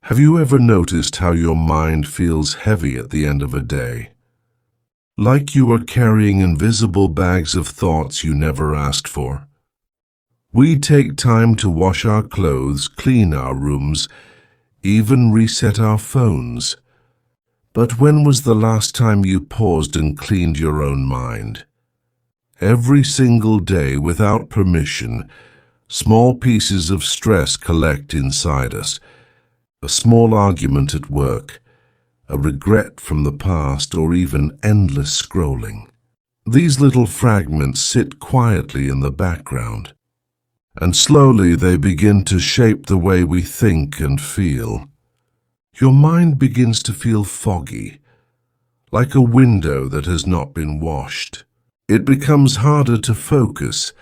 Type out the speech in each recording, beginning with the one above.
Have you ever noticed how your mind feels heavy at the end of a day? Like you are carrying invisible bags of thoughts you never asked for. We take time to wash our clothes, clean our rooms, even reset our phones. But when was the last time you paused and cleaned your own mind? Every single day, without permission, small pieces of stress collect inside us. A small argument at work, a regret from the past, or even endless scrolling. These little fragments sit quietly in the background, and slowly they begin to shape the way we think and feel. Your mind begins to feel foggy, like a window that has not been washed. It becomes harder to focus,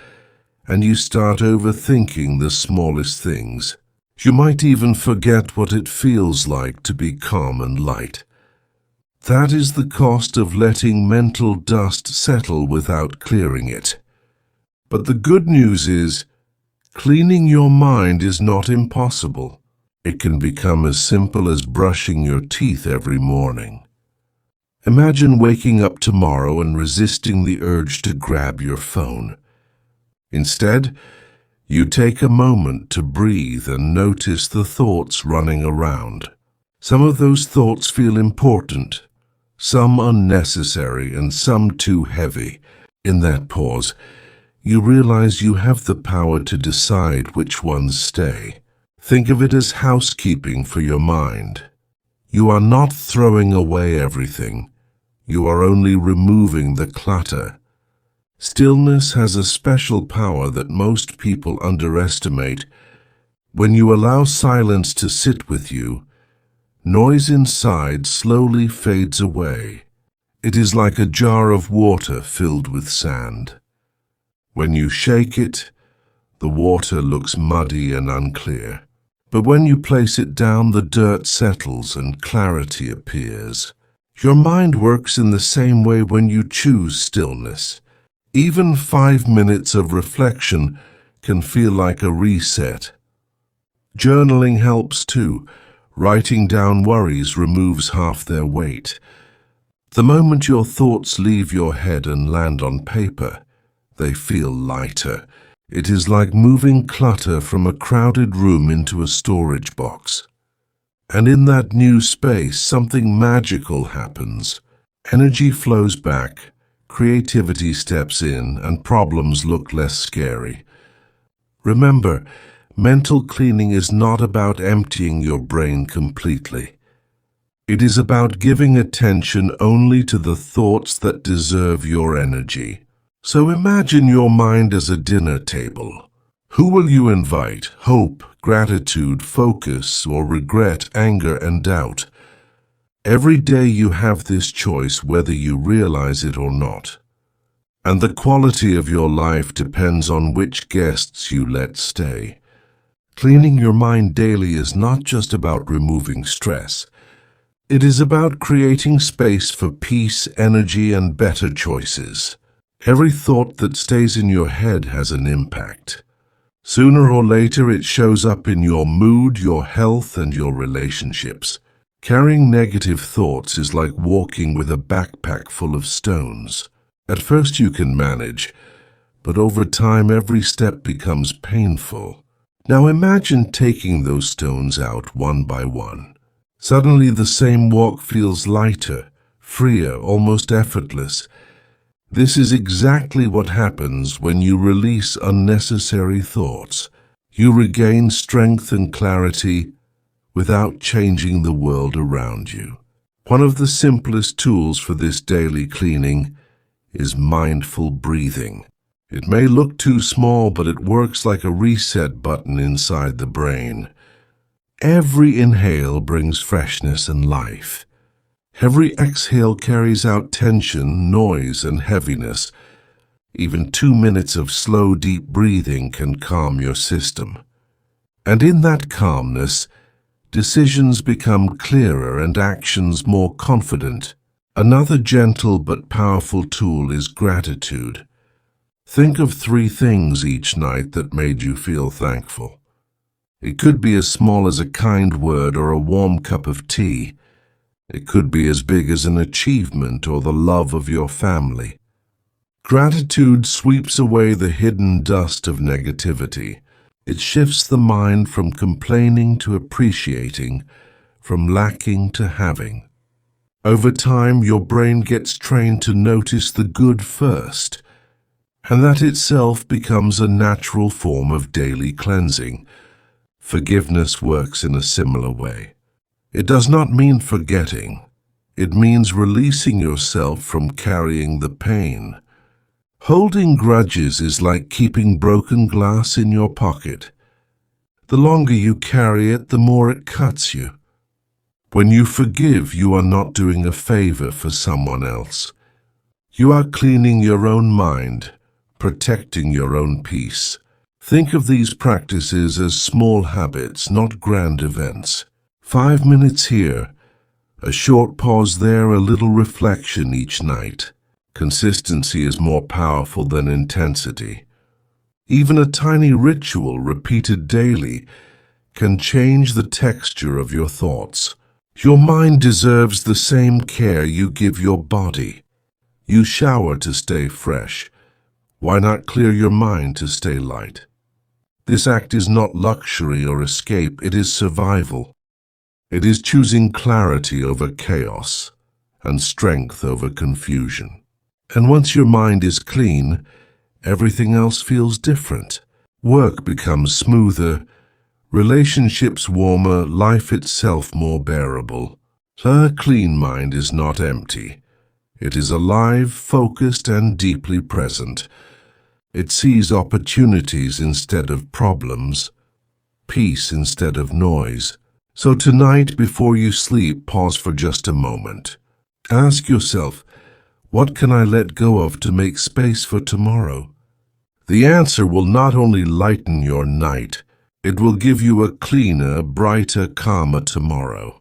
and you start overthinking the smallest things. You might even forget what it feels like to be calm and light. That is the cost of letting mental dust settle without clearing it. But the good news is, cleaning your mind is not impossible. It can become as simple as brushing your teeth every morning. Imagine waking up tomorrow and resisting the urge to grab your phone. Instead, you take a moment to breathe and notice the thoughts running around. Some of those thoughts feel important, some unnecessary, and some too heavy. In that pause, you realize you have the power to decide which ones stay. Think of it as housekeeping for your mind. You are not throwing away everything. You are only removing the clutter. Stillness has a special power that most people underestimate. When you allow silence to sit with you, noise inside slowly fades away. It is like a jar of water filled with sand. When you shake it, the water looks muddy and unclear. But when you place it down, the dirt settles and clarity appears. Your mind works in the same way when you choose stillness. Even 5 minutes of reflection can feel like a reset. Journaling helps too. Writing down worries removes half their weight. The moment your thoughts leave your head and land on paper, they feel lighter. It is like moving clutter from a crowded room into a storage box. And in that new space, something magical happens. Energy flows back. Creativity steps in, and problems look less scary. Remember, mental cleaning is not about emptying your brain completely. It is about giving attention only to the thoughts that deserve your energy. So imagine your mind as a dinner table. Who will you invite? Hope, gratitude, focus, or regret, anger, and doubt? Every day you have this choice whether you realize it or not. And the quality of your life depends on which guests you let stay. Cleaning your mind daily is not just about removing stress. It is about creating space for peace, energy, and better choices. Every thought that stays in your head has an impact. Sooner or later it shows up in your mood, your health, and your relationships. Carrying negative thoughts is like walking with a backpack full of stones. At first you can manage, but over time every step becomes painful. Now imagine taking those stones out one by one. Suddenly the same walk feels lighter, freer, almost effortless. This is exactly what happens when you release unnecessary thoughts. You regain strength and clarity without changing the world around you. One of the simplest tools for this daily cleaning is mindful breathing. It may look too small, but it works like a reset button inside the brain. Every inhale brings freshness and life. Every exhale carries out tension, noise, and heaviness. Even 2 minutes of slow, deep breathing can calm your system. And in that calmness, decisions become clearer and actions more confident. Another gentle but powerful tool is gratitude. Think of 3 things each night that made you feel thankful. It could be as small as a kind word or a warm cup of tea. It could be as big as an achievement or the love of your family. Gratitude sweeps away the hidden dust of negativity. It shifts the mind from complaining to appreciating, from lacking to having. Over time, your brain gets trained to notice the good first, and that itself becomes a natural form of daily cleansing. Forgiveness works in a similar way. It does not mean forgetting. It means releasing yourself from carrying the pain. Holding grudges is like keeping broken glass in your pocket. The longer you carry it, the more it cuts you. When you forgive, you are not doing a favor for someone else. You are cleaning your own mind, protecting your own peace. Think of these practices as small habits, not grand events. 5 minutes here, a short pause there, a little reflection each night. Consistency is more powerful than intensity. Even a tiny ritual repeated daily can change the texture of your thoughts. Your mind deserves the same care you give your body. You shower to stay fresh. Why not clear your mind to stay light? This act is not luxury or escape, it is survival. It is choosing clarity over chaos and strength over confusion. And once your mind is clean, everything else feels different. Work becomes smoother, relationships warmer, life itself more bearable. A clean mind is not empty. It is alive, focused, and deeply present. It sees opportunities instead of problems, peace instead of noise. So tonight, before you sleep, pause for just a moment. Ask yourself, what can I let go of to make space for tomorrow? The answer will not only lighten your night, it will give you a cleaner, brighter, calmer tomorrow.